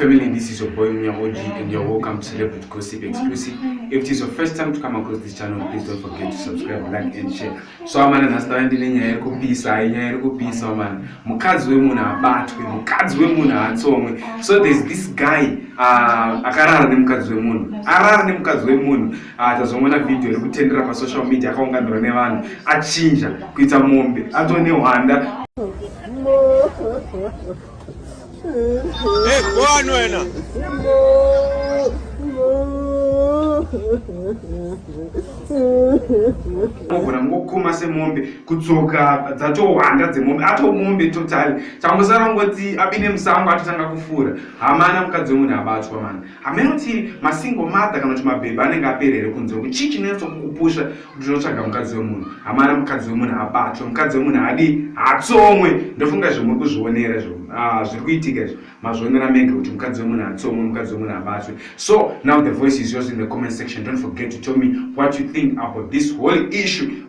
family, this is your boy Mia OG and you're welcome to Celebrity Gossip Exclusive. If it is your first time to come across this channel, please don't forget to subscribe, like and share. So amana nastaendile nyaya iri kupisa man. Mukadzi wemunhu abatwe, mukadzi wemunhu atsomwe. So there's this guy akarara nemukadzi wemunhu. Arara nemukadzi wemunhu. Tazomona video iri kutendera pa social media akaunganirwa nevanhu achinja kuita mombe. Atone hwanda. Hey, go on, wena. Ogona ngokuma semombe kutsoka dzatohwanda dzemombe atomombe totally changosara ngoti abine musango atotanga kufura hamana mukadzi wemunhu abatwa man hamenoti masingle mother kana kuti mabhebhi anenge aperere kunze kuti chinetso kukupusha kuti unotsvaga mukadzi wemunhu hamana mukadzi wemunhu abatwa mukadzi wemunhu adi atsomwe ndofunga zvomuri kuzvionera zvo zviri kuitika izvo mazvionera mega kuti mukadzi wemunhu atsomwe mukadzi wemunhu abatwe. So now the voice is yours in the comment section. Don't forget to tell me what you think about this whole issue